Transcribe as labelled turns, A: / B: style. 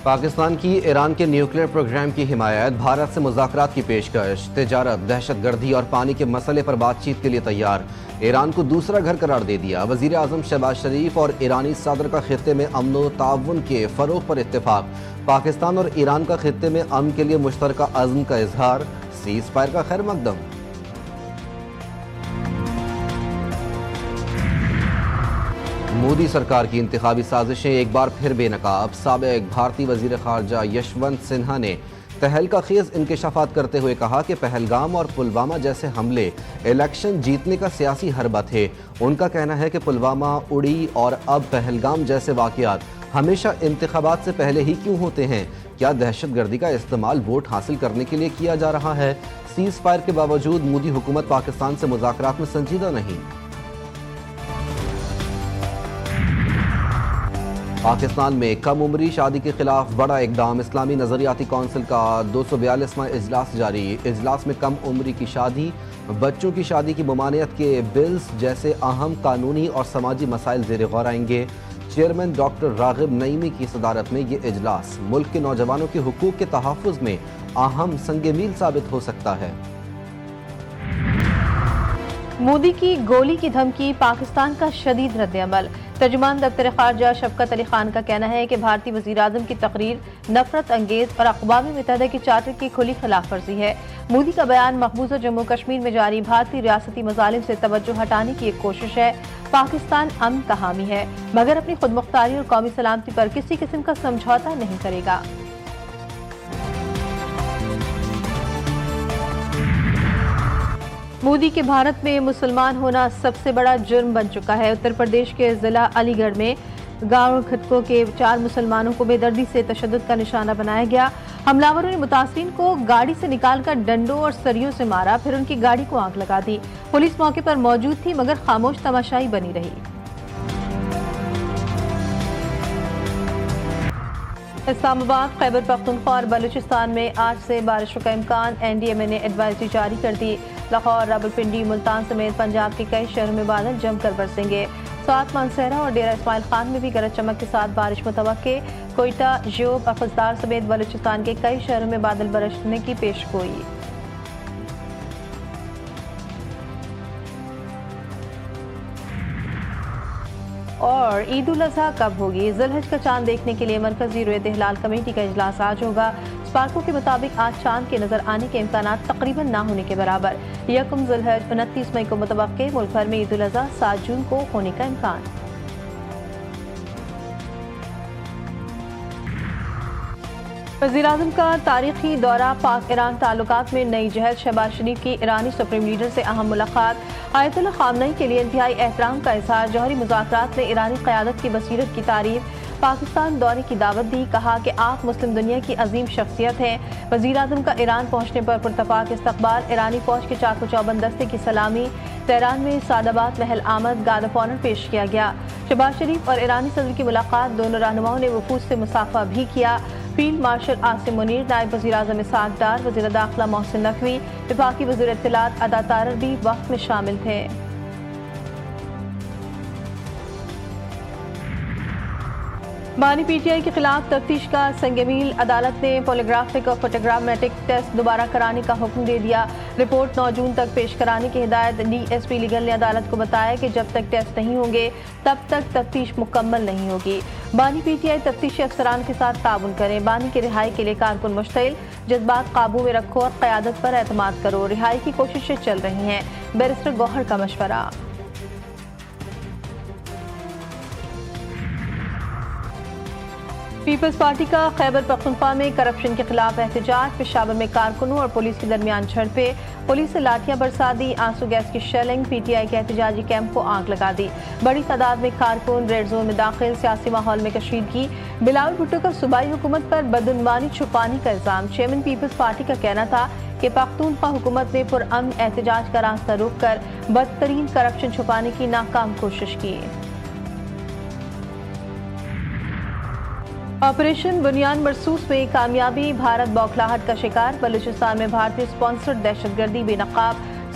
A: پاکستان کی ایران کے nuclear programme کی حمایت، بھارت سے مذاکرات کی پیشکش، تجارت، دہشت گردی اور پانی کے مسئلے پر بات چیت کے لیے تیار، ایران کو دوسرا گھر قرار دے دیا۔ وزیر اعظم شہباز شریف اور ایرانی صدر کا خطے میں امن و تعاون کے فروغ پر اتفاق، پاکستان اور ایران کا خطے میں امن کے لیے مشترکہ عزم کا اظہار، سیز فائر کا خیر مقدم۔ مودی سرکار کی انتخابی سازشیں ایک بار پھر بے نقاب، سابق بھارتی وزیر خارجہ یشونت سنہا نے تہلکہ خیز انکشافات کرتے ہوئے کہا کہ پہلگام اور پلوامہ جیسے حملے الیکشن جیتنے کا سیاسی حربہ تھے۔ ان کا کہنا ہے کہ پلوامہ، اڑی اور اب پہلگام جیسے واقعات ہمیشہ انتخابات سے پہلے ہی کیوں ہوتے ہیں؟ کیا دہشت گردی کا استعمال ووٹ حاصل کرنے کے لیے کیا جا رہا ہے؟ سیز فائر کے باوجود مودی حکومت پاکستان سے مذاکرات میں سنجیدہ نہیں۔ پاکستان میں کم عمری شادی کے خلاف بڑا اقدام، اسلامی نظریاتی کونسل کا 242واں اجلاس جاری۔ اجلاس میں کم عمری کی شادی، بچوں کی شادی کی ممانعت کے بلز جیسے اہم قانونی اور سماجی مسائل زیر غور آئیں گے۔ چیئرمین ڈاکٹر راغب نعیمی کی صدارت میں یہ اجلاس ملک کے نوجوانوں کے حقوق کے تحفظ میں اہم سنگ میل ثابت ہو سکتا ہے۔
B: مودی کی گولی کی دھمکی، پاکستان کا شدید رد عمل۔ ترجمان دفتر خارجہ شفقت علی خان کا کہنا ہے کہ بھارتی وزیر اعظم کی تقریر نفرت انگیز اور اقوام متحدہ کے چارٹر کی کھلی خلاف ورزی ہے۔ مودی کا بیان مقبوضہ جموں کشمیر میں جاری بھارتی ریاستی مظالم سے توجہ ہٹانے کی ایک کوشش ہے۔ پاکستان امن کا حامی ہے مگر اپنی خود مختاری اور قومی سلامتی پر کسی قسم کا سمجھوتہ نہیں کرے گا۔ مودی کے بھارت میں مسلمان ہونا سب سے بڑا جرم بن چکا ہے۔ اتر پردیش کے ضلع علی گڑھ میں گاؤں کھٹکو کے 4 مسلمانوں کو بے دردی سے تشدد کا نشانہ بنایا گیا۔ حملہ نے متاثرین کو گاڑی سے نکال کر ڈنڈوں اور سریوں سے مارا، پھر ان کی گاڑی کو آگ لگا دی۔ پولیس موقع پر موجود تھی مگر خاموش تماشائی بنی رہی۔ اسلام آباد، خیبر پختونخوا اور بلوچستان میں آج سے بارشوں کا امکان، NDMA نے ایڈوائزری جاری کر دی۔ لاہور، راولپنڈی، ملتان سمیت پنجاب کے کئی شہروں میں بادل جم کر برسیں گے۔ سوات، مانسہرہ اور ڈیرہ اسماعیل خان میں بھی گرج چمک کے ساتھ بارش متوقع۔ کوئٹہ، جیوب، افزدار سمیت بلوچستان کے کئی شہروں میں بادل برسنے کی پیش گوئی۔ اور عید الاضحیٰ کب ہوگی؟ ذی الحج کا چاند دیکھنے کے لیے مرکزی رؤیت ہلال کمیٹی کا اجلاس آج ہوگا۔ اسپارکو کے مطابق آج چاند کے نظر آنے کے امکانات تقریباً نہ ہونے کے برابر۔ یکم ذی الحج 29 مئی کو متوقع۔ ملک بھر میں عید الاضحیٰ 7 جون کو ہونے کا امکان۔ وزیر اعظم کا تاریخی دورہ، پاک ایران تعلقات میں نئی جہت، شہباز شریف کی ایرانی سپریم لیڈر سے اہم ملاقات، آیت اللہ خامنئی کے لیے انتہائی احترام کا اظہار، جوہری مذاکرات میں ایرانی قیادت کی بصیرت کی تعریف، پاکستان دورے کی دعوت دی، کہا کہ آپ مسلم دنیا کی عظیم شخصیت ہیں۔ وزیر اعظم کا ایران پہنچنے پر پرتپاک استقبال، ایرانی فوج کے چاق و چوبند دستے کی سلامی، تہران میں سعادآباد محل آمد، گارڈ آف آنر پیش کیا گیا۔ شہباز شریف اور ایرانی صدر کی ملاقات، دونوں رہنماؤں نے وفود سے مصافحہ بھی کیا۔ فیلڈ مارشل عاصم منیر، نائب وزیر اعظم اسحاق ڈار، وزیر داخلہ محسن نقوی، وفاقی وزیر اطلاعات ادا تارڑ بھی وقت میں شامل تھے۔ بانی PTI کے خلاف تفتیش کا سنگ میل، عدالت نے پولیگرافک اور فوٹوگرامٹک ٹیسٹ دوبارہ کرانے کا حکم دے دیا۔ رپورٹ 9 جون تک پیش کرانے کی ہدایت۔ DSP لیگل نے عدالت کو بتایا کہ جب تک ٹیسٹ نہیں ہوں گے تب تک تفتیش مکمل نہیں ہوگی۔ بانی PTI تفتیشی افسران کے ساتھ تعاون کریں، بانی کی رہائی کے لیے کارکن مشتعل، جذبات قابو میں رکھو اور قیادت پر اعتماد کرو، رہائی کی کوششیں چل رہی ہیں، بیرسٹر گوہر کا مشورہ۔ پیپلز پارٹی کا خیبر پختونخوا میں کرپشن کے خلاف احتجاج، پشاور میں کارکنوں اور پولیس کے درمیان جھڑپیں، پولیس سے لاٹھیاں برسا دی، آنسو گیس کی شیلنگ، PTI کے احتجاجی کیمپ کو آگ لگا دی، بڑی تعداد میں کارکن ریڈ زون میں داخل، سیاسی ماحول میں کشیدگی، بلاول بھٹو کا صوبائی حکومت پر بدعنوانی چھپانے کا الزام، چیئرمین پیپلز پارٹی کا کہنا تھا کہ پختونخوا حکومت نے پرامن احتجاج کا راستہ روک کر بدترین کرپشن چھپانے کی ناکام کوشش کی۔ آپریشن بنیان مرصوص میں کامیابی، بھارت بوکھلاہٹ کا شکار، بلوچستان میں بھارتی اسپانسرڈ دہشت گردی بے نقاب،